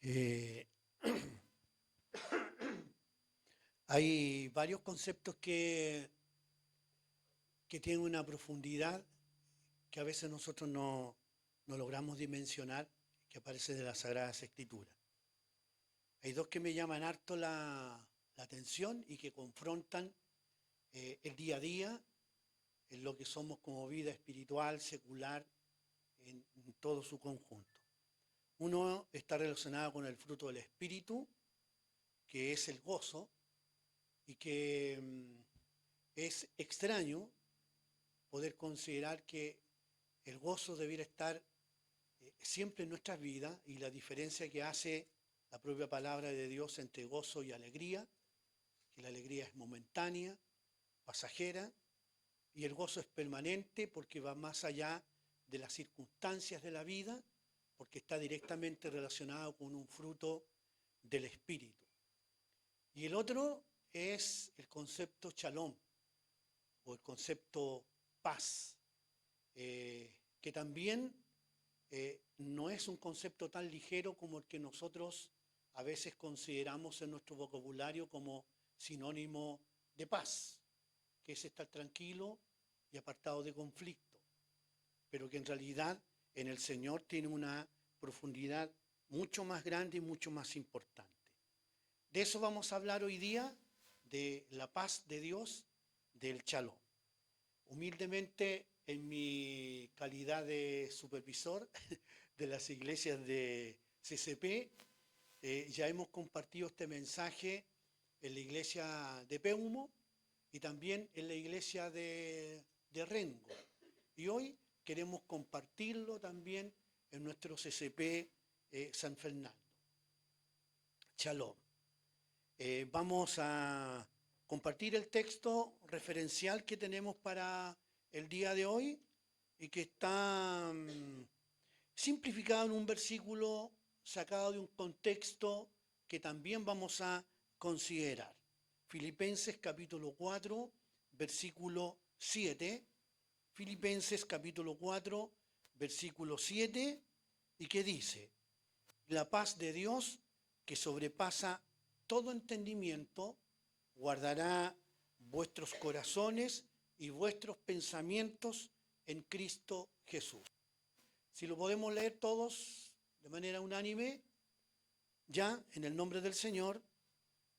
Eh, Hay varios conceptos que tienen una profundidad que a veces nosotros no logramos dimensionar, que aparecen de las Sagradas Escrituras. Hay dos que me llaman harto la atención y que confrontan el día a día en lo que somos como vida espiritual, secular, en todo su conjunto. Uno está relacionado con el fruto del Espíritu, que es el gozo, y que es extraño poder considerar que el gozo debiera estar siempre en nuestras vidas, y la diferencia que hace la propia palabra de Dios entre gozo y alegría, que la alegría es momentánea, pasajera, y el gozo es permanente porque va más allá de las circunstancias de la vida, porque está directamente relacionado con un fruto del Espíritu. Y el otro es el concepto shalom, o el concepto paz, que también no es un concepto tan ligero como el que nosotros a veces consideramos en nuestro vocabulario como sinónimo de paz, que es estar tranquilo y apartado de conflicto, pero que en realidad en el Señor tiene una profundidad mucho más grande y mucho más importante. De eso vamos a hablar hoy día, de la paz de Dios, del Shalom. Humildemente, en mi calidad de supervisor de las iglesias de CCP, ya hemos compartido este mensaje en la iglesia de Peumo y también en la iglesia de Rengo. Y hoy queremos compartirlo también en nuestro CCP San Fernando. Shalom. Vamos a compartir el texto referencial que tenemos para el día de hoy y que está simplificado en un versículo sacado de un contexto que también vamos a considerar. Filipenses capítulo 4, versículo 7. Filipenses capítulo 4, versículo 7, y que dice: la paz de Dios, que sobrepasa todo entendimiento, guardará vuestros corazones y vuestros pensamientos en Cristo Jesús. Si lo podemos leer todos de manera unánime, ya en el nombre del Señor.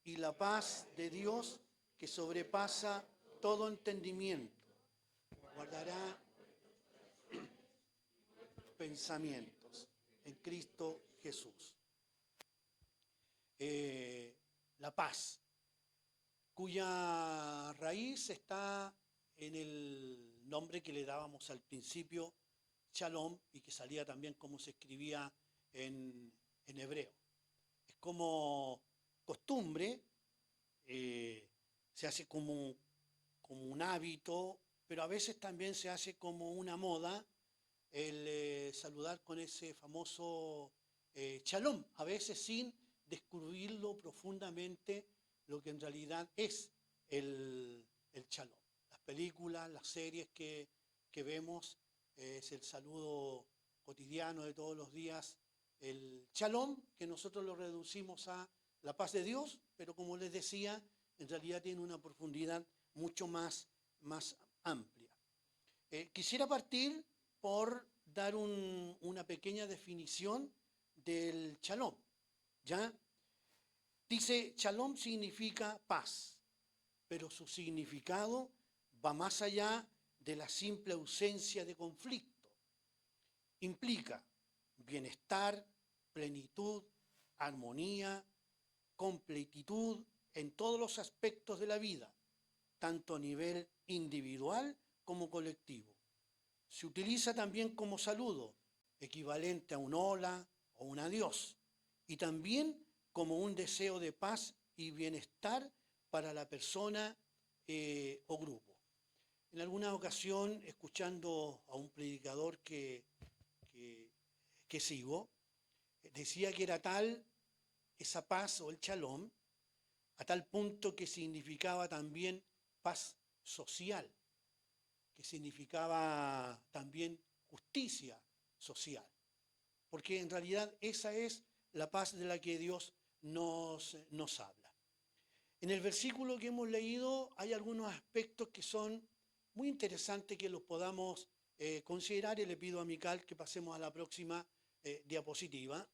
Y la paz de Dios, que sobrepasa todo entendimiento, guardará pensamientos en Cristo Jesús. La paz, cuya raíz está en el nombre que le dábamos al principio, Shalom, y que salía también como se escribía en hebreo. Es como costumbre, se hace como un hábito, pero a veces también se hace como una moda el saludar con ese famoso shalom, a veces sin descubrirlo profundamente lo que en realidad es el shalom. Las películas, las series que vemos, es el saludo cotidiano de todos los días, el shalom, que nosotros lo reducimos a la paz de Dios, pero como les decía, en realidad tiene una profundidad mucho más amplia. Quisiera partir por dar una pequeña definición del shalom. ¿Ya? Dice, shalom significa paz, pero su significado va más allá de la simple ausencia de conflicto. Implica bienestar, plenitud, armonía, completitud en todos los aspectos de la vida, tanto a nivel individual como colectivo. Se utiliza también como saludo, equivalente a un hola o un adiós, y también como un deseo de paz y bienestar para la persona o grupo. En alguna ocasión, escuchando a un predicador que, que sigo, decía que era tal esa paz o el shalom, a tal punto que significaba también paz social, que significaba también justicia social, porque en realidad esa es la paz de la que Dios nos habla. En el versículo que hemos leído hay algunos aspectos que son muy interesantes que los podamos considerar, y le pido a Mical que pasemos a la próxima diapositiva.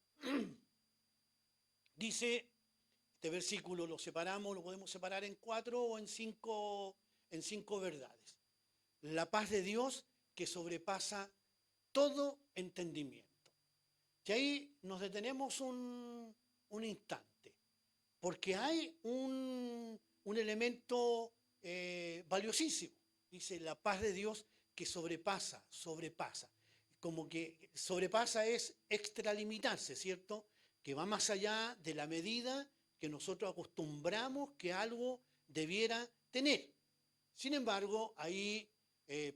Dice, este versículo lo separamos, lo podemos separar en 4 o en 5 verdades. La paz de Dios que sobrepasa todo entendimiento. Y ahí nos detenemos un instante, porque hay un elemento valiosísimo. Dice la paz de Dios que sobrepasa. Como que sobrepasa es extralimitarse, ¿cierto? Que va más allá de la medida que nosotros acostumbramos que algo debiera tener. Sin embargo, ahí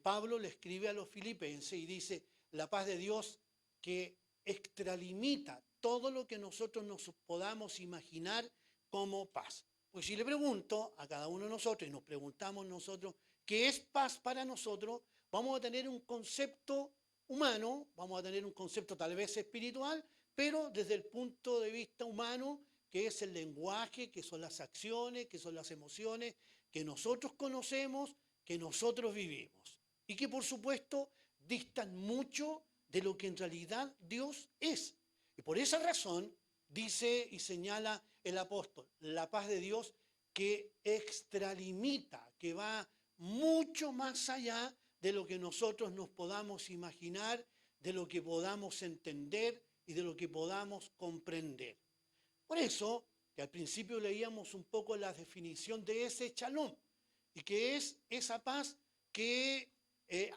Pablo le escribe a los filipenses y dice, la paz de Dios que extralimita todo lo que nosotros nos podamos imaginar como paz. Pues si le pregunto a cada uno de nosotros y nos preguntamos nosotros qué es paz para nosotros, vamos a tener un concepto humano, vamos a tener un concepto tal vez espiritual, pero desde el punto de vista humano, que es el lenguaje, que son las acciones, que son las emociones, que nosotros conocemos, que nosotros vivimos. Y que por supuesto distan mucho de lo que en realidad Dios es. Y por esa razón dice y señala el apóstol, la paz de Dios que extralimita, que va mucho más allá de lo que nosotros nos podamos imaginar, de lo que podamos entender y de lo que podamos comprender. Por eso, que al principio leíamos un poco la definición de ese shalom, y que es esa paz que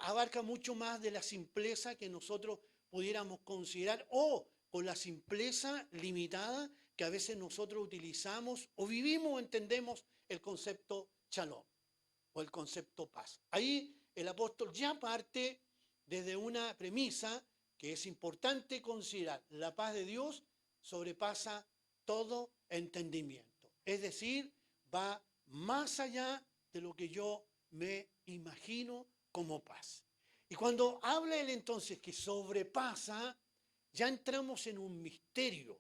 abarca mucho más de la simpleza que nosotros pudiéramos considerar, o con la simpleza limitada que a veces nosotros utilizamos o vivimos o entendemos el concepto shalom o el concepto paz. Ahí el apóstol ya parte desde una premisa que es importante considerar. La paz de Dios sobrepasa todo entendimiento. Es decir, va más allá de lo que yo me imagino como paz. Y cuando habla él entonces que sobrepasa, ya entramos en un misterio,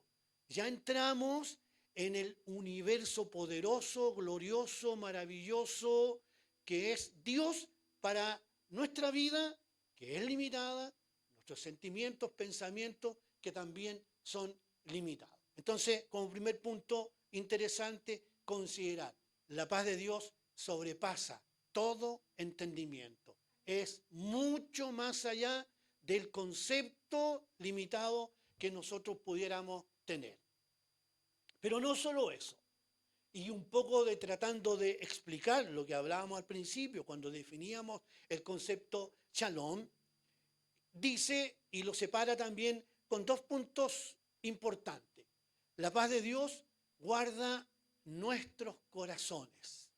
ya entramos en el universo poderoso, glorioso, maravilloso, que es Dios para nuestra vida, que es limitada, nuestros sentimientos, pensamientos, que también son limitados. Entonces, como primer punto interesante, considerar la paz de Dios sobrepasa todo entendimiento. Es mucho más allá del concepto limitado que nosotros pudiéramos tener. Pero no solo eso, y un poco de tratando de explicar lo que hablábamos al principio, cuando definíamos el concepto shalom, dice y lo separa también con dos puntos importantes. La paz de Dios guarda nuestros corazones.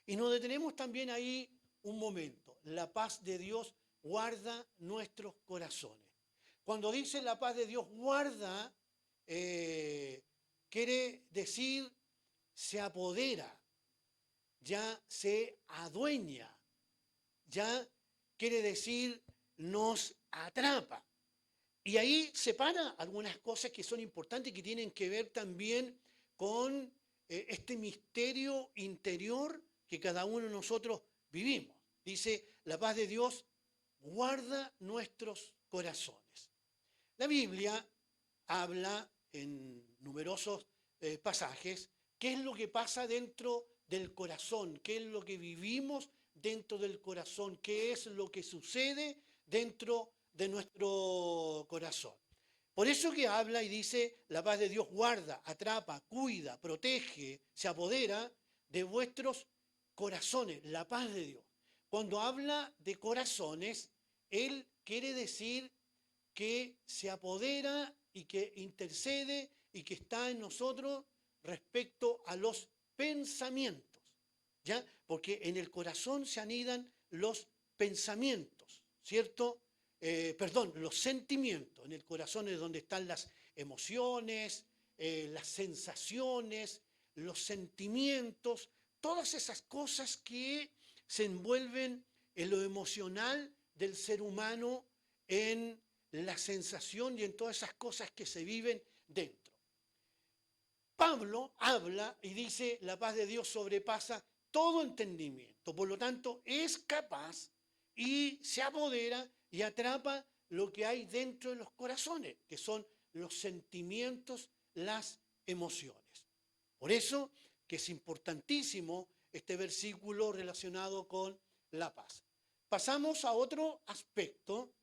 Y nos detenemos también ahí un momento. La paz de Dios guarda nuestros corazones. Cuando dice la paz de Dios guarda, quiere decir se apodera, ya se adueña, ya quiere decir nos atrapa. Y ahí separa algunas cosas que son importantes y que tienen que ver también con este misterio interior que cada uno de nosotros vivimos. Dice, la paz de Dios guarda nuestros corazones. La Biblia habla en numerosos pasajes qué es lo que pasa dentro del corazón, qué es lo que vivimos dentro del corazón, qué es lo que sucede dentro de nuestro corazón. Por eso que habla y dice, la paz de Dios guarda, atrapa, cuida, protege, se apodera de vuestros corazones, la paz de Dios. Cuando habla de corazones, él quiere decir que se apodera y que intercede y que está en nosotros respecto a los pensamientos, ¿ya? Porque en el corazón se anidan los pensamientos, ¿cierto? Los sentimientos. En el corazón es donde están las emociones, las sensaciones, los sentimientos, todas esas cosas que se envuelven en lo emocional del ser humano, en la sensación y en todas esas cosas que se viven dentro. Pablo habla y dice, la paz de Dios sobrepasa todo entendimiento. Por lo tanto, es capaz y se apodera y atrapa lo que hay dentro de los corazones, que son los sentimientos, las emociones. Por eso que es importantísimo este versículo relacionado con la paz. Pasamos a otro aspecto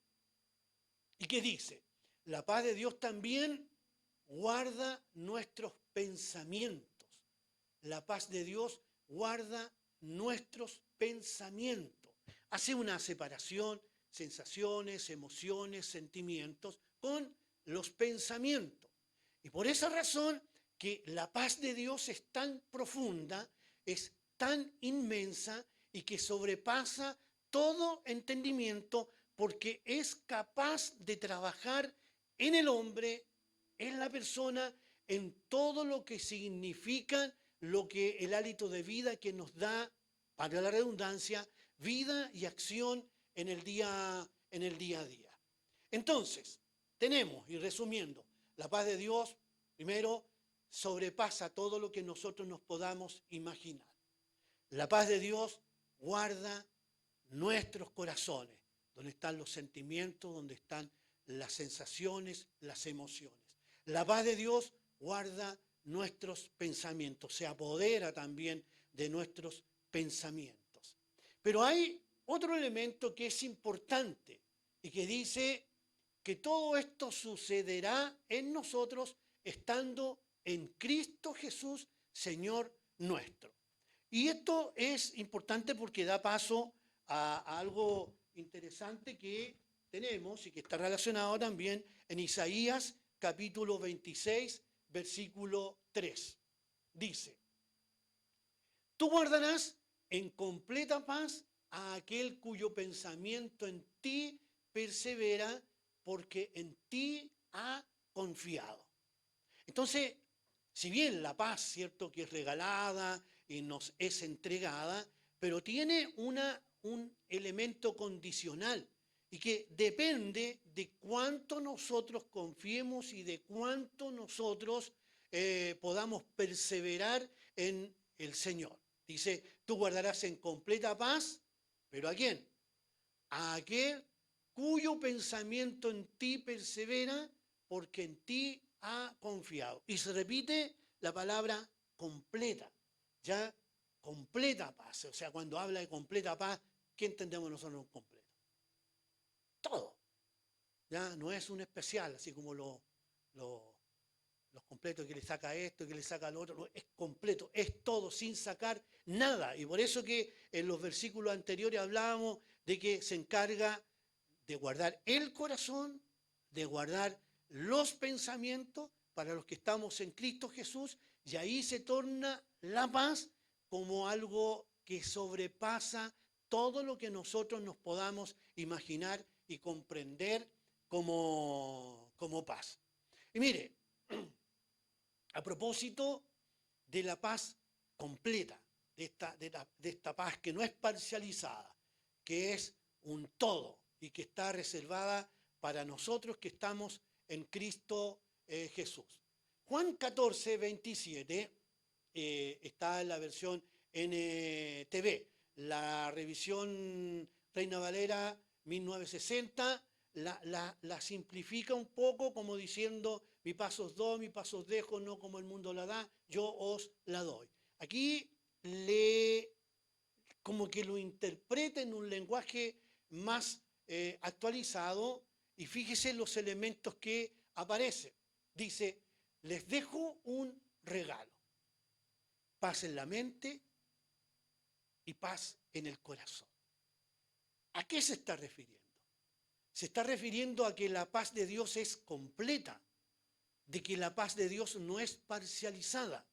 y que dice, la paz de Dios también guarda nuestros pensamientos. La paz de Dios guarda nuestros pensamientos. Hace una separación, sensaciones, emociones, sentimientos, con los pensamientos. Y por esa razón que la paz de Dios es tan profunda, es tan inmensa y que sobrepasa todo entendimiento porque es capaz de trabajar en el hombre, en la persona, en todo lo que significa lo que el hálito de vida que nos da, para la redundancia, vida y acción en el día a día. Entonces, tenemos, y resumiendo, la paz de Dios, primero, sobrepasa todo lo que nosotros nos podamos imaginar. La paz de Dios guarda nuestros corazones, donde están los sentimientos, donde están las sensaciones, las emociones. La paz de Dios guarda nuestros pensamientos, se apodera también de nuestros pensamientos. Pero hay otro elemento que es importante y que dice que todo esto sucederá en nosotros estando en Cristo Jesús, Señor nuestro. Y esto es importante porque da paso a algo interesante que tenemos y que está relacionado también en Isaías capítulo 26, versículo 3. Dice, tú guardarás en completa paz a aquel cuyo pensamiento en ti persevera, porque en ti ha confiado. Entonces, si bien la paz, cierto, que es regalada y nos es entregada, pero tiene un elemento condicional y que depende de cuánto nosotros confiemos y de cuánto nosotros podamos perseverar en el Señor. Dice, tú guardarás en completa paz, ¿pero a quién? A aquel cuyo pensamiento en ti persevera, porque en ti ha confiado. Y se repite la palabra completa, ya completa paz. O sea, cuando habla de completa paz, ¿qué entendemos nosotros con completo? Todo. Ya no es un especial, así como los completos que le saca esto, que le saca lo otro. No, es completo, es todo, sin sacar nada. Y por eso que en los versículos anteriores hablábamos de que se encarga de guardar el corazón, de guardar los pensamientos para los que estamos en Cristo Jesús, y ahí se torna la paz como algo que sobrepasa todo lo que nosotros nos podamos imaginar y comprender como paz. Y mire, a propósito de la paz completa, de esta paz que no es parcializada, que es un todo y que está reservada para nosotros que estamos en Cristo Jesús. Juan 14, 27 está en la versión NTV. La revisión Reina Valera 1960 la simplifica un poco como diciendo, mi paz os doy, mi paz os dejo, no como el mundo la da, yo os la doy. Aquí como que lo interpreta en un lenguaje más actualizado y fíjese los elementos que aparecen. Dice, les dejo un regalo, paz en la mente y paz en el corazón. ¿A qué se está refiriendo? Se está refiriendo a que la paz de Dios es completa, de que la paz de Dios no es parcializada,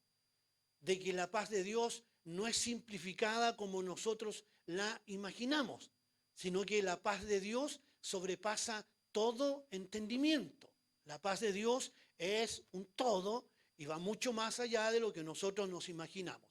de que la paz de Dios no es simplificada como nosotros la imaginamos, sino que la paz de Dios sobrepasa todo entendimiento. La paz de Dios es un todo y va mucho más allá de lo que nosotros nos imaginamos.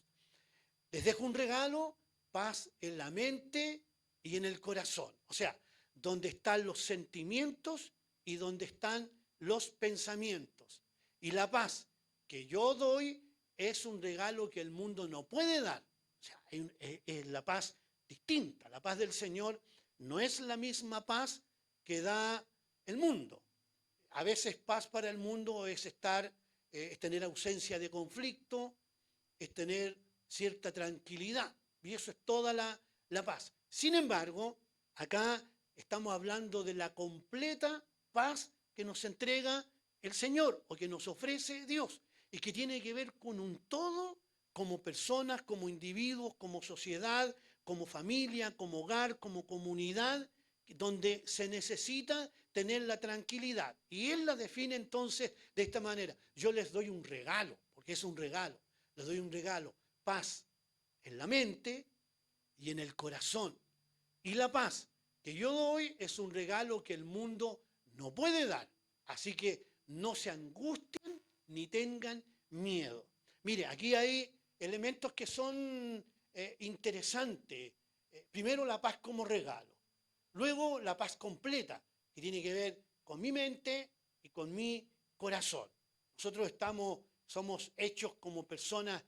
Les dejo un regalo, paz en la mente y en el corazón. O sea, donde están los sentimientos y donde están los pensamientos. Y la paz que yo doy es un regalo que el mundo no puede dar. O sea, es la paz distinta. La paz del Señor no es la misma paz que da el mundo. A veces paz para el mundo es tener ausencia de conflicto, es tener cierta tranquilidad. Y eso es toda la paz. Sin embargo, acá estamos hablando de la completa paz que nos entrega el Señor o que nos ofrece Dios y que tiene que ver con un todo como personas, como individuos, como sociedad, como familia, como hogar, como comunidad, donde se necesita tener la tranquilidad. Y Él la define entonces de esta manera. Yo les doy un regalo, porque es un regalo. Les doy un regalo, paz en la mente y en el corazón. Y la paz que yo doy es un regalo que el mundo no puede dar. Así que no se angustien ni tengan miedo. Mire, aquí hay elementos que son interesantes. Primero, la paz como regalo. Luego, la paz completa, que tiene que ver con mi mente y con mi corazón. Nosotros somos hechos como personas,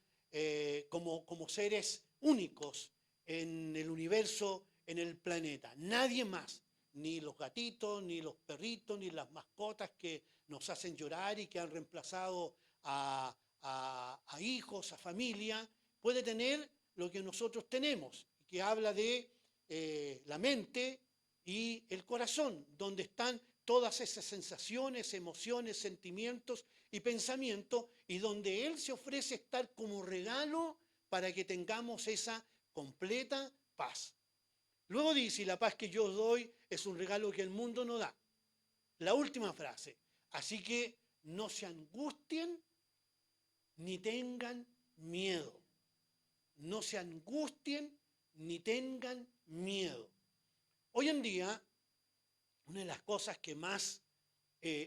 como seres únicos en el universo, en el planeta. Nadie más, ni los gatitos, ni los perritos, ni las mascotas que nos hacen llorar y que han reemplazado a hijos, a familia, puede tener lo que nosotros tenemos, que habla de la mente y el corazón, donde están todas esas sensaciones, emociones, sentimientos y pensamientos, y donde Él se ofrece estar como regalo para que tengamos esa completa paz. Luego dice, la paz que yo os doy es un regalo que el mundo no da. La última frase, así que no se angustien ni tengan miedo. No se angustien ni tengan miedo. Hoy en día, una de las cosas que más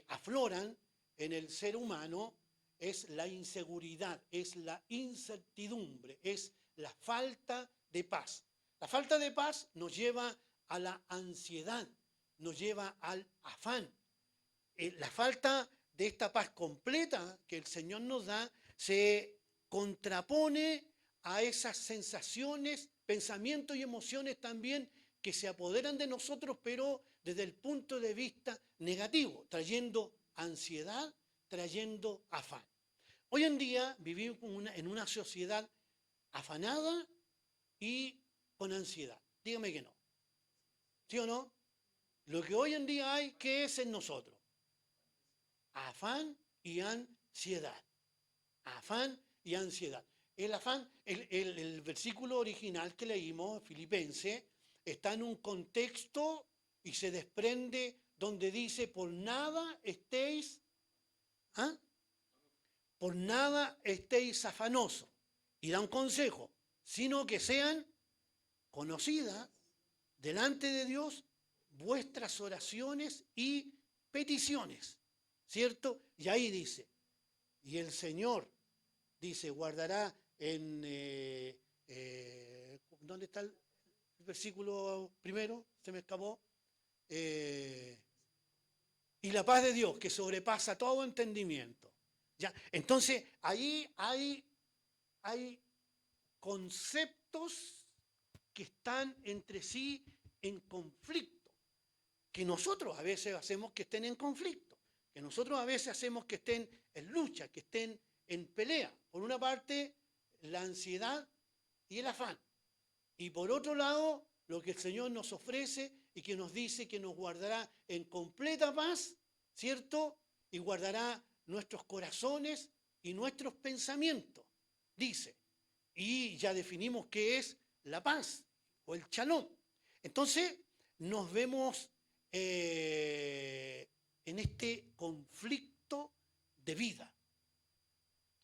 afloran en el ser humano es la inseguridad, es la incertidumbre, es la falta de paz. La falta de paz nos lleva a la ansiedad, nos lleva al afán. La falta de esta paz completa que el Señor nos da se contrapone a esas sensaciones, pensamientos y emociones también que se apoderan de nosotros, pero desde el punto de vista negativo, trayendo ansiedad, trayendo afán. Hoy en día vivimos en una sociedad afanada y con ansiedad. Dígame que no. ¿Sí o no? Lo que hoy en día hay, ¿qué es en nosotros? Afán y ansiedad. Afán y ansiedad. El afán, el versículo original que leímos, Filipenses, está en un contexto y se desprende donde dice, por nada estéis, ¿ah? Por nada estéis afanosos. Y da un consejo, sino que sean conocidas delante de Dios vuestras oraciones y peticiones. ¿Cierto? Y ahí dice, y el Señor, dice, guardará en... ¿dónde está el versículo primero? Se me escapó. Y la paz de Dios, que sobrepasa todo entendimiento. ¿Ya? Entonces, ahí hay conceptos que están entre sí en conflicto, que nosotros a veces hacemos que estén en conflicto, que nosotros a veces hacemos que estén en lucha, que estén en pelea. Por una parte, la ansiedad y el afán. Y por otro lado, lo que el Señor nos ofrece y que nos dice que nos guardará en completa paz, ¿cierto? Y guardará nuestros corazones y nuestros pensamientos, dice. Y ya definimos qué es la paz o el shalom. Entonces, nos vemos en este conflicto de vida,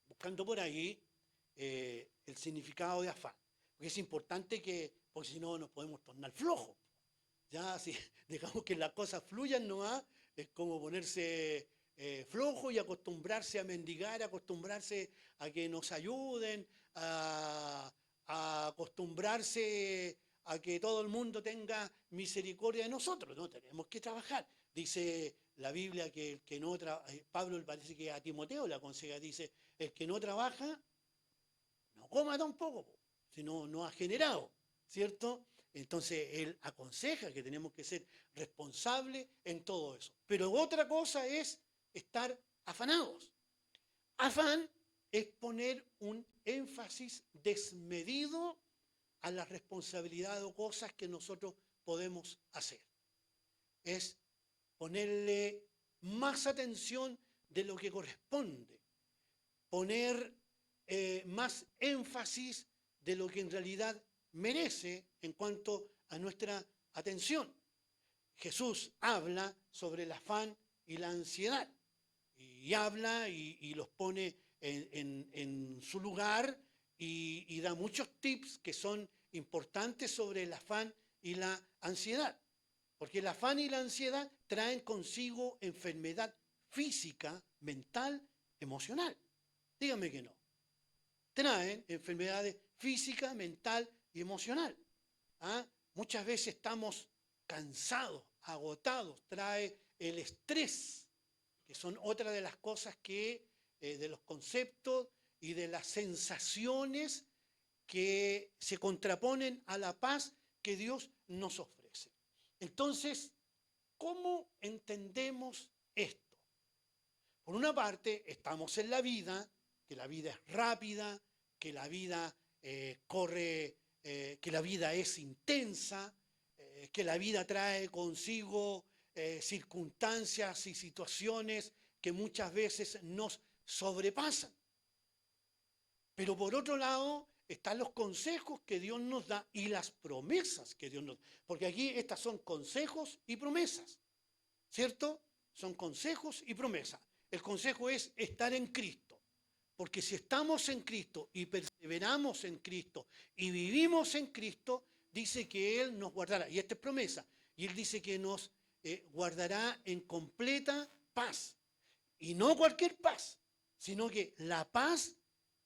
buscando por ahí el significado de afán. Porque es importante porque si no nos podemos tornar flojos. Ya si dejamos que las cosas fluyan nomás, es como ponerse flojo y acostumbrarse a mendigar, acostumbrarse a que nos ayuden, a acostumbrarse a que todo el mundo tenga misericordia de nosotros. No, tenemos que trabajar. Dice la Biblia que el que no trabaja, Pablo parece que a Timoteo le aconseja, dice, el que no trabaja, no coma tampoco, si no, no ha generado, ¿cierto? Entonces él aconseja que tenemos que ser responsables en todo eso. Pero otra cosa es estar afanados. Afán es poner un énfasis desmedido a las responsabilidades o cosas que nosotros podemos hacer. Es ponerle más atención de lo que corresponde, poner más énfasis de lo que en realidad merece en cuanto a nuestra atención. Jesús habla sobre el afán y la ansiedad y habla y los pone en su lugar y da muchos tips que son importantes sobre el afán y la ansiedad. Porque el afán y la ansiedad traen consigo enfermedad física, mental, emocional. Dígame que no. Traen enfermedades física, mental y emocional. ¿Ah? Muchas veces estamos cansados, agotados, trae el estrés, que son otra de las cosas que, de los conceptos y de las sensaciones que se contraponen a la paz que Dios nos ofrece. Entonces, ¿cómo entendemos esto? Por una parte, estamos en la vida, que la vida es rápida, que la vida corre, que la vida es intensa, que la vida trae consigo circunstancias y situaciones que muchas veces nos sobrepasan. Pero por otro lado, están los consejos que Dios nos da y las promesas que Dios nos da. Porque aquí estas son consejos y promesas, ¿cierto? Son consejos y promesas. El consejo es estar en Cristo. Porque si estamos en Cristo y perseveramos en Cristo y vivimos en Cristo, dice que Él nos guardará. Y esta es promesa. Y Él dice que nos guardará en completa paz. Y no cualquier paz, sino que la paz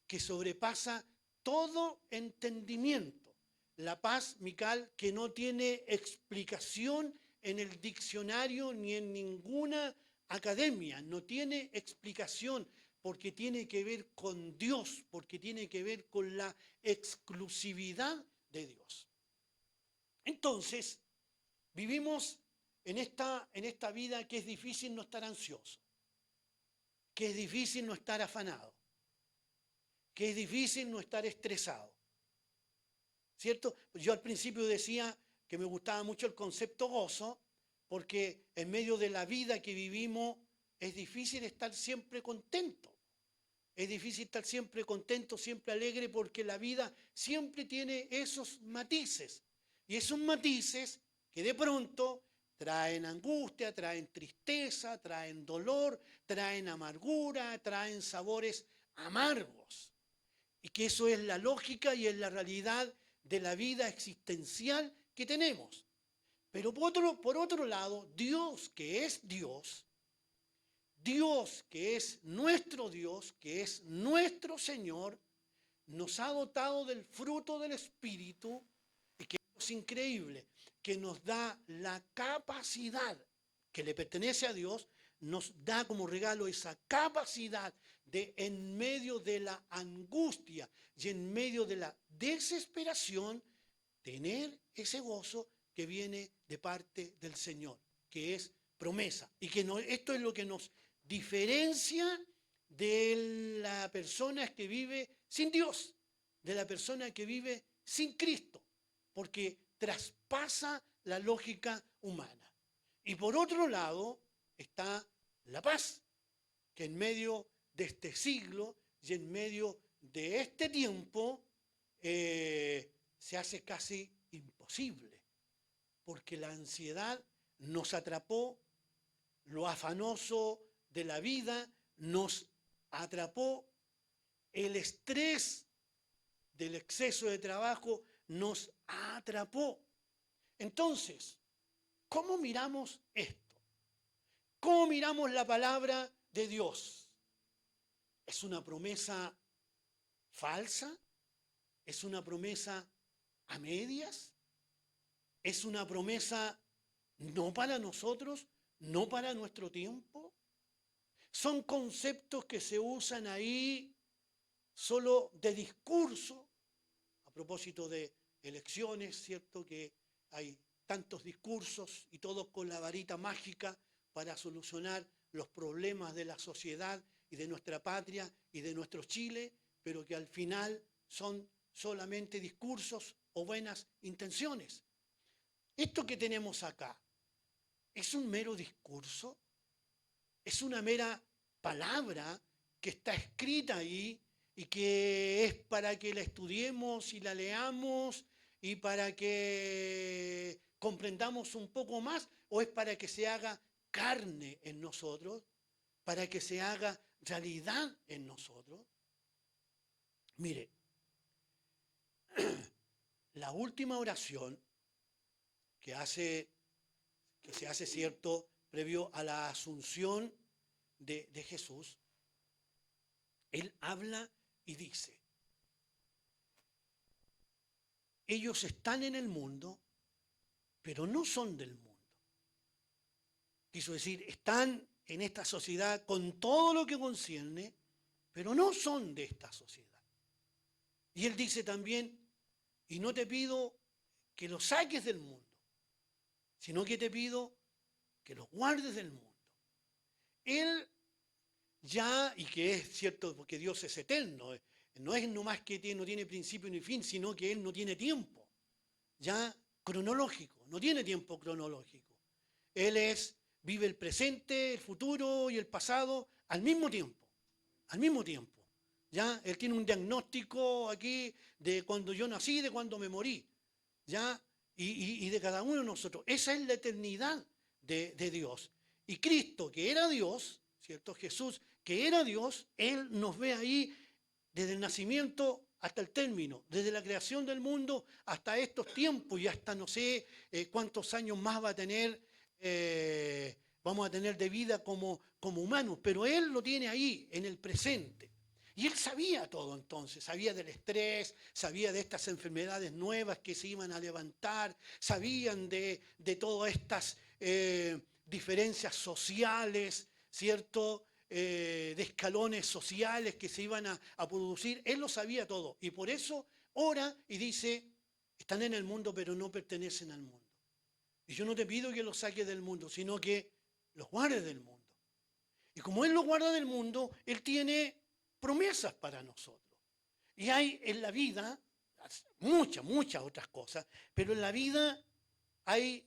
que sobrepasa todo entendimiento. La paz, Mical, que no tiene explicación en el diccionario ni en ninguna academia, no tiene explicación porque tiene que ver con Dios, porque tiene que ver con la exclusividad de Dios. Entonces, vivimos en esta vida que es difícil no estar ansioso, que es difícil no estar afanado, que es difícil no estar estresado, ¿cierto? Yo al principio decía que me gustaba mucho el concepto gozo, porque en medio de la vida que vivimos es difícil estar siempre contento. Es difícil estar siempre contento, siempre alegre, porque la vida siempre tiene esos matices. Y esos matices que de pronto traen angustia, traen tristeza, traen dolor, traen amargura, traen sabores amargos. Y que eso es la lógica y es la realidad de la vida existencial que tenemos. Pero por otro lado, Dios, que es Dios, Dios, que es nuestro Dios, que es nuestro Señor, nos ha dotado del fruto del Espíritu, y que es increíble, que nos da la capacidad que le pertenece a Dios, nos da como regalo esa capacidad de, en medio de la angustia y en medio de la desesperación, tener ese gozo que viene de parte del Señor, que es promesa. Y que no, esto es lo que nos diferencia de la persona que vive sin Dios, de la persona que vive sin Cristo, porque traspasa la lógica humana. Y por otro lado está la paz, que en medio de este siglo y en medio de este tiempo se hace casi imposible, porque la ansiedad nos atrapó, lo afanoso de la vida nos atrapó, el estrés del exceso de trabajo nos atrapó. Entonces, ¿cómo miramos esto? ¿Cómo miramos la palabra de Dios? ¿Es una promesa falsa? ¿Es una promesa a medias? ¿Es una promesa no para nosotros, no para nuestro tiempo? Son conceptos que se usan ahí solo de discurso, a propósito de elecciones, ¿cierto? Que hay tantos discursos y todos con la varita mágica para solucionar los problemas de la sociedad y de nuestra patria y de nuestro Chile, pero que al final son solamente discursos o buenas intenciones. Esto que tenemos acá, ¿es un mero discurso? ¿Es una mera palabra que está escrita ahí y que es para que la estudiemos y la leamos y para que comprendamos un poco más? ¿O es para que se haga carne en nosotros? ¿Para que se haga realidad en nosotros? Mire, la última oración que se hace, cierto, previo a la asunción de Jesús, él habla y dice, ellos están en el mundo, pero no son del mundo. Quiso decir, están en esta sociedad con todo lo que concierne, pero no son de esta sociedad. Y él dice también, y no te pido que los saques del mundo, sino que te pido que los guardes del mundo. Él ya, y que es cierto porque Dios es eterno, no es nomás que no tiene principio ni fin, sino que Él no tiene tiempo, ya cronológico, no tiene tiempo cronológico. Él vive el presente, el futuro y el pasado al mismo tiempo, al mismo tiempo. ¿Ya? Él tiene un diagnóstico aquí de cuando yo nací, de cuando me morí, ¿ya? Y de cada uno de nosotros. Esa es la eternidad de Dios. Y Cristo, que era Dios, ¿cierto? Jesús, que era Dios, Él nos ve ahí desde el nacimiento hasta el término, desde la creación del mundo hasta estos tiempos y hasta no sé cuántos años más va a tener, vamos a tener de vida como humanos, pero Él lo tiene ahí, en el presente. Y él sabía todo entonces, sabía del estrés, sabía de estas enfermedades nuevas que se iban a levantar, sabían de todas estas diferencias sociales, ¿cierto? De escalones sociales que se iban a producir. Él lo sabía todo y por eso ora y dice, están en el mundo pero no pertenecen al mundo. Y yo no te pido que los saques del mundo, sino que los guardes del mundo. Y como Él los guarda del mundo, Él tiene promesas para nosotros. Y hay en la vida muchas otras cosas, pero en la vida hay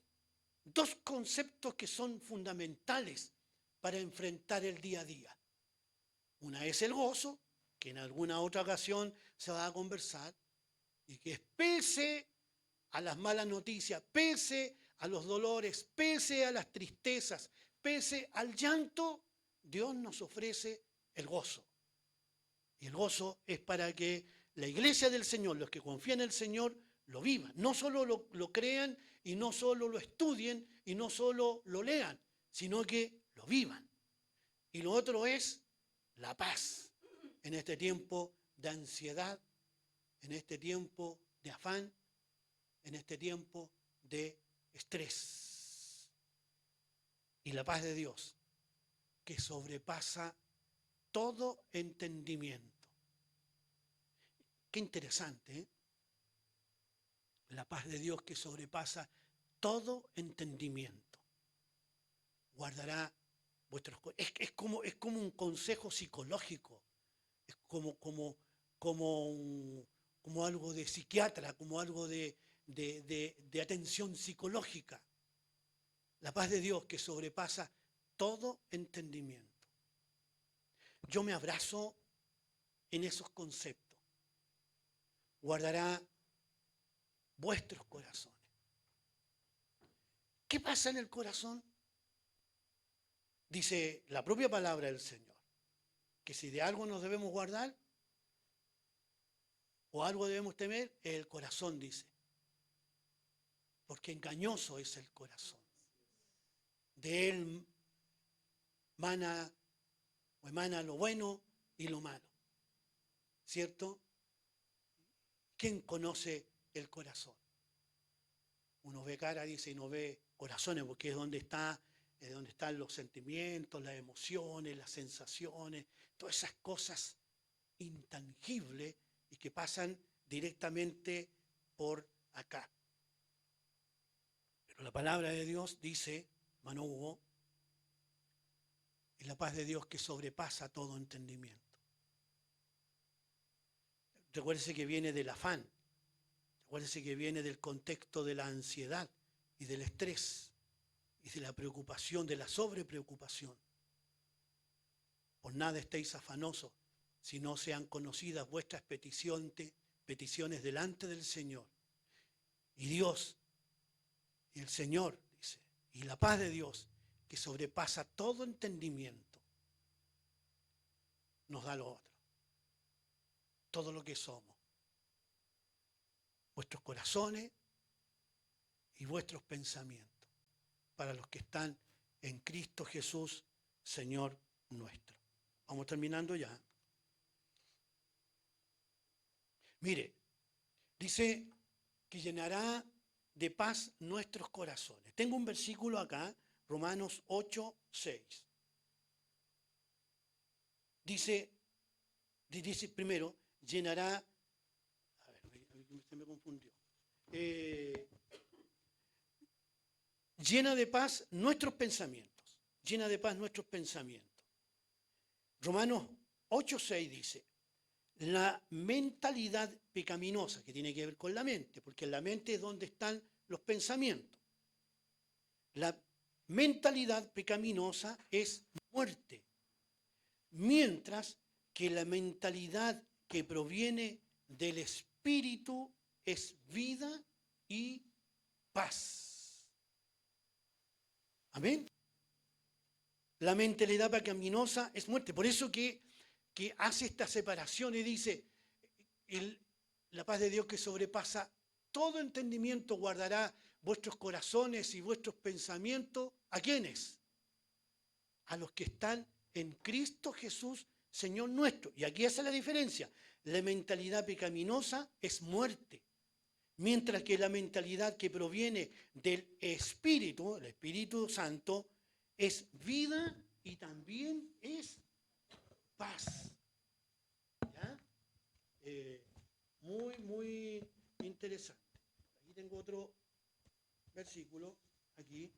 dos conceptos que son fundamentales para enfrentar el día a día. Una es el gozo, que en alguna otra ocasión se va a conversar, y que es pese a las malas noticias, pese a los dolores, pese a las tristezas, pese al llanto, Dios nos ofrece el gozo. Y el gozo es para que la iglesia del Señor, los que confían en el Señor, lo vivan. No solo lo crean y no solo lo estudien y no solo lo lean, sino que lo vivan. Y lo otro es la paz en este tiempo de ansiedad, en este tiempo de afán, en este tiempo de estrés. Y la paz de Dios, que sobrepasa todo entendimiento. Qué interesante, ¿eh? La paz de Dios que sobrepasa todo entendimiento. Guardará vuestros corazones. Es como un consejo psicológico, es como algo de psiquiatra, como algo de atención psicológica. La paz de Dios que sobrepasa todo entendimiento. Yo me abrazo en esos conceptos. Guardará vuestros corazones. ¿Qué pasa en el corazón? Dice la propia palabra del Señor, que si de algo nos debemos guardar o algo debemos temer, es el corazón, dice. Porque engañoso es el corazón. De él emana lo bueno y lo malo. ¿Cierto? ¿Quién conoce el corazón? Uno ve cara, dice, y no ve corazones, porque es donde están los sentimientos, las emociones, las sensaciones, todas esas cosas intangibles y que pasan directamente por acá. Pero la palabra de Dios dice, hermano Hugo, es la paz de Dios que sobrepasa todo entendimiento. Recuérdese que viene del afán, recuérdese que viene del contexto de la ansiedad y del estrés y de la preocupación, de la sobrepreocupación. Por nada estéis afanosos, si no sean conocidas vuestras peticiones delante del Señor. Y Dios, y el Señor, dice, y la paz de Dios, que sobrepasa todo entendimiento, nos da lo otro. Todo lo que somos. Vuestros corazones y vuestros pensamientos, para los que están en Cristo Jesús, Señor nuestro. Vamos terminando ya. Mire, dice que llenará de paz nuestros corazones. Tengo un versículo acá, Romanos 8, 6. Dice primero, llenará, a ver, se me confundió. Llena de paz nuestros pensamientos. Llena de paz nuestros pensamientos. Romanos 8:6 dice, la mentalidad pecaminosa, que tiene que ver con la mente, porque en la mente es donde están los pensamientos. La mentalidad pecaminosa es muerte, mientras que la mentalidad que proviene del Espíritu es vida y paz. Amén. La mentalidad pecaminosa es muerte. Por eso que hace esta separación y dice, la paz de Dios que sobrepasa todo entendimiento guardará vuestros corazones y vuestros pensamientos. ¿A quiénes? A los que están en Cristo Jesús, Señor nuestro. Y aquí hace la diferencia. La mentalidad pecaminosa es muerte, mientras que la mentalidad que proviene del Espíritu, el Espíritu Santo, es vida y también es paz. ¿Ya? Muy interesante. Aquí tengo otro versículo, aquí.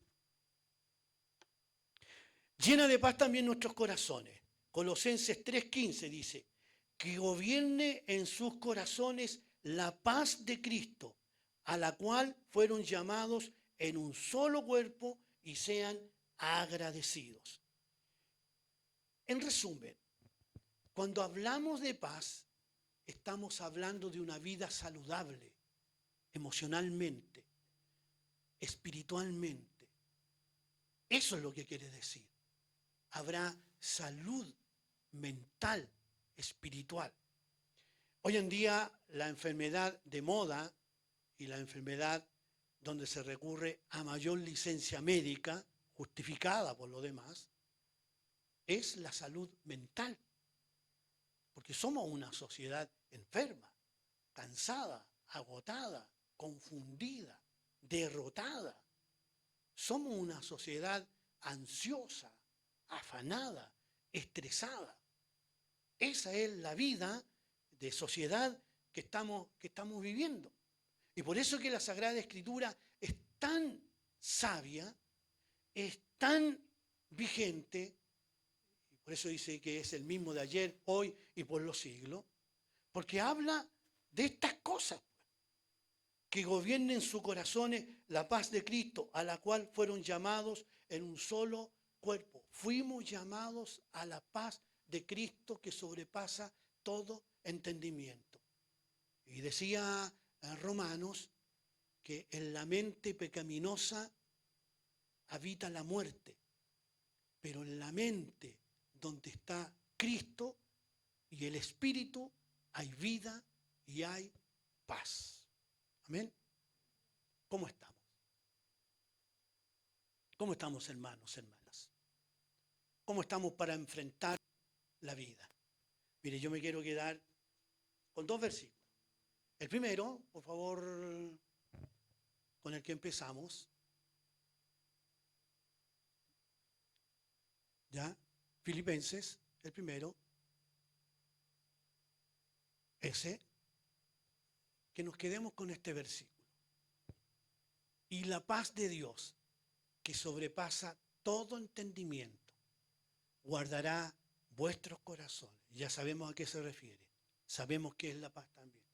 Llena de paz también nuestros corazones. Colosenses 3:15 dice, que gobierne en sus corazones la paz de Cristo, a la cual fueron llamados en un solo cuerpo y sean agradecidos. En resumen, cuando hablamos de paz, estamos hablando de una vida saludable, emocionalmente, espiritualmente. Eso es lo que quiere decir. Habrá salud mental, espiritual. Hoy en día la enfermedad de moda y la enfermedad donde se recurre a mayor licencia médica, justificada por lo demás, es la salud mental. Porque somos una sociedad enferma, cansada, agotada, confundida, derrotada. Somos una sociedad ansiosa, afanada, estresada. Esa es la vida de sociedad que estamos viviendo. Y por eso que la Sagrada Escritura es tan sabia, es tan vigente, y por eso dice que es el mismo de ayer, hoy y por los siglos, porque habla de estas cosas, que gobiernen en sus corazones la paz de Cristo, a la cual fueron llamados en un solo cuerpo. Fuimos llamados a la paz de Cristo que sobrepasa todo entendimiento. Y decía Romanos que en la mente pecaminosa habita la muerte, pero en la mente donde está Cristo y el Espíritu hay vida y hay paz. Amén. ¿Cómo estamos? ¿Cómo estamos, hermanos, hermanas? ¿Cómo estamos para enfrentar la vida? Mire, yo me quiero quedar con dos versículos. El primero, por favor, con el que empezamos. ¿Ya? Filipenses, el primero. ese, que nos quedemos con este versículo. Y la paz de Dios, que sobrepasa todo entendimiento, guardará vuestros corazones. Ya sabemos a qué se refiere. Sabemos qué es la paz también.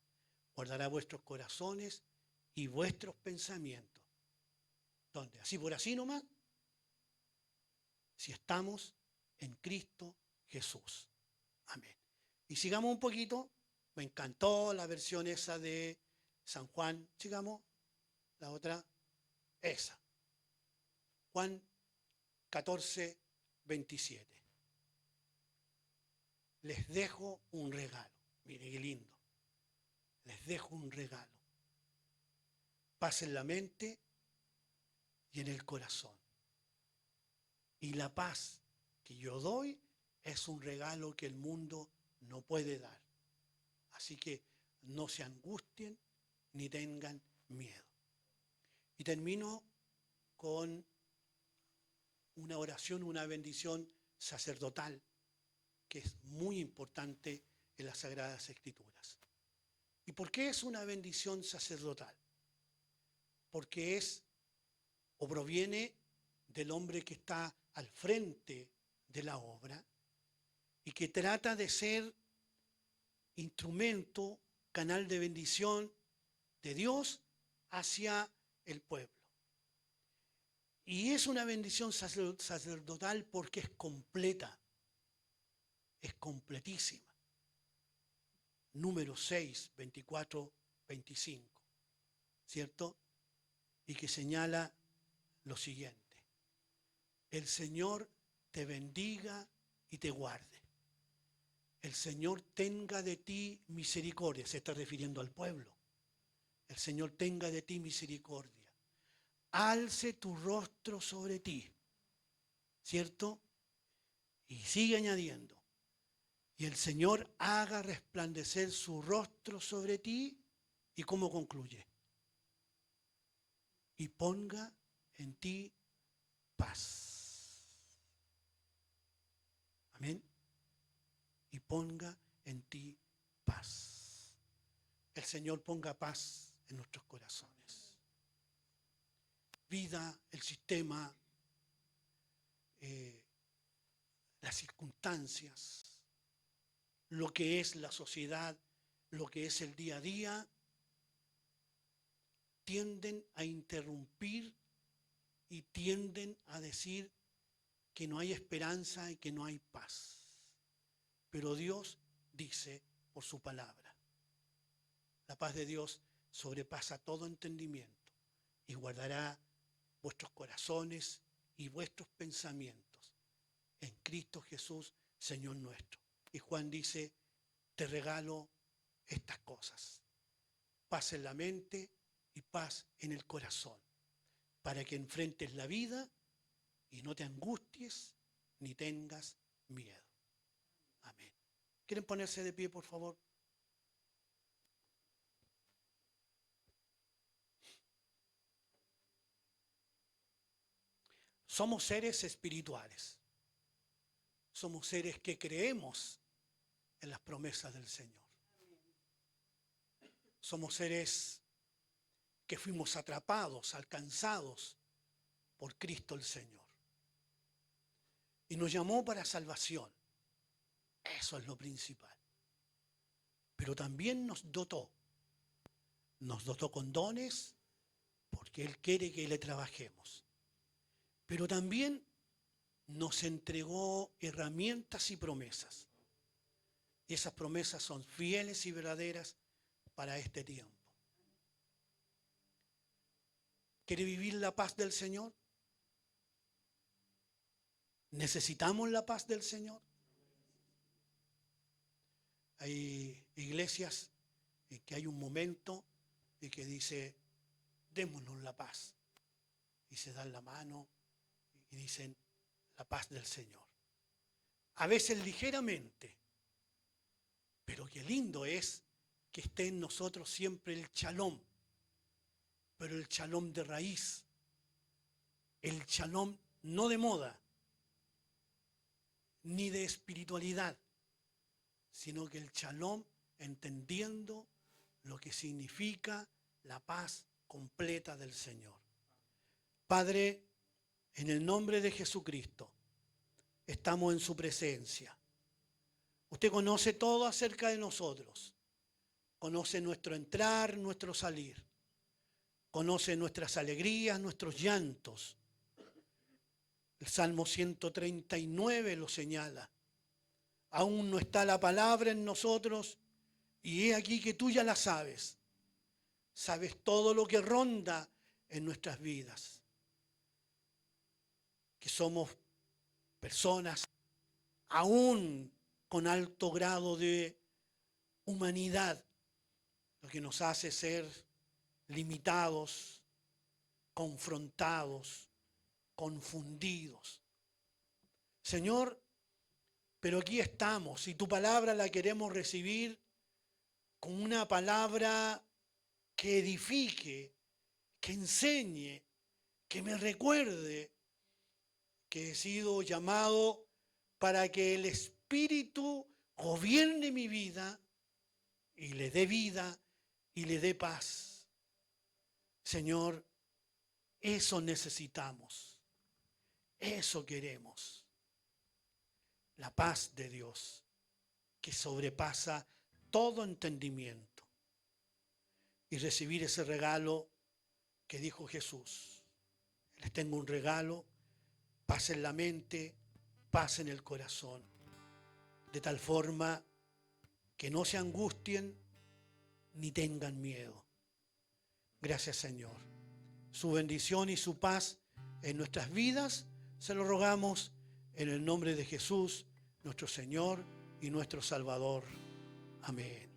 Guardará vuestros corazones y vuestros pensamientos. ¿Dónde? ¿Así por así nomás? Si estamos en Cristo Jesús. Amén. Y sigamos un poquito. Me encantó la versión esa de San Juan. Sigamos. La otra, esa. Juan 14, 27. Les dejo un regalo. Mire qué lindo. Les dejo un regalo. Paz en la mente y en el corazón. Y la paz que yo doy es un regalo que el mundo no puede dar. Así que no se angustien ni tengan miedo. Y termino con una oración, una bendición sacerdotal que es muy importante en las Sagradas Escrituras. ¿Y por qué es una bendición sacerdotal? Porque es o proviene del hombre que está al frente de la obra y que trata de ser instrumento, canal de bendición de Dios hacia el pueblo. Y es una bendición sacerdotal porque es completa, es completísima. Número 6, 24, 25, ¿cierto? Y que señala lo siguiente: el Señor te bendiga y te guarde. El Señor tenga de ti misericordia. Se está refiriendo al pueblo. El Señor tenga de ti misericordia. Alce tu rostro sobre ti, ¿cierto? Y sigue añadiendo: y el Señor haga resplandecer su rostro sobre ti. ¿Y cómo concluye? Y ponga en ti paz. Amén. Y ponga en ti paz. El Señor ponga paz en nuestros corazones. Vida, el sistema, las circunstancias, lo que es la sociedad, lo que es el día a día, tienden a interrumpir y tienden a decir que no hay esperanza y que no hay paz. Pero Dios dice por su palabra: la paz de Dios sobrepasa todo entendimiento y guardará vuestros corazones y vuestros pensamientos en Cristo Jesús, Señor nuestro. Y Juan dice: te regalo estas cosas, paz en la mente y paz en el corazón, para que enfrentes la vida y no te angusties ni tengas miedo. Amén. ¿Quieren ponerse de pie, por favor? Somos seres espirituales. Somos seres que creemos en las promesas del Señor. Somos seres que fuimos atrapados, alcanzados por Cristo el Señor. Y nos llamó para salvación. Eso es lo principal. Pero también nos dotó. Nos dotó con dones porque Él quiere que le trabajemos. Pero también nos entregó herramientas y promesas. Y esas promesas son fieles y verdaderas para este tiempo. ¿Quiere vivir la paz del Señor? ¿Necesitamos la paz del Señor? Hay iglesias en que hay un momento en que dice: démonos la paz. Y se dan la mano y dicen: la paz del Señor. A veces ligeramente, pero qué lindo es que esté en nosotros siempre el shalom, pero el shalom de raíz, el shalom no de moda, ni de espiritualidad, sino que el shalom entendiendo lo que significa la paz completa del Señor. Padre, en el nombre de Jesucristo, estamos en su presencia. Usted conoce todo acerca de nosotros. Conoce nuestro entrar, nuestro salir. Conoce nuestras alegrías, nuestros llantos. El Salmo 139 lo señala. Aún no está la palabra en nosotros y he aquí que tú ya la sabes. Sabes todo lo que ronda en nuestras vidas. Que somos personas aún con alto grado de humanidad, lo que nos hace ser limitados, confrontados, confundidos. Señor, pero aquí estamos y tu palabra la queremos recibir con una palabra que edifique, que enseñe, que me recuerde que he sido llamado para que el Espíritu gobierne mi vida y le dé vida y le dé paz. Señor, eso necesitamos, eso queremos. La paz de Dios que sobrepasa todo entendimiento. Y recibir ese regalo que dijo Jesús. Les tengo un regalo, paz en la mente, paz en el corazón. De tal forma que no se angustien ni tengan miedo. Gracias, Señor. Su bendición y su paz en nuestras vidas se lo rogamos en el nombre de Jesús, nuestro Señor y nuestro Salvador. Amén.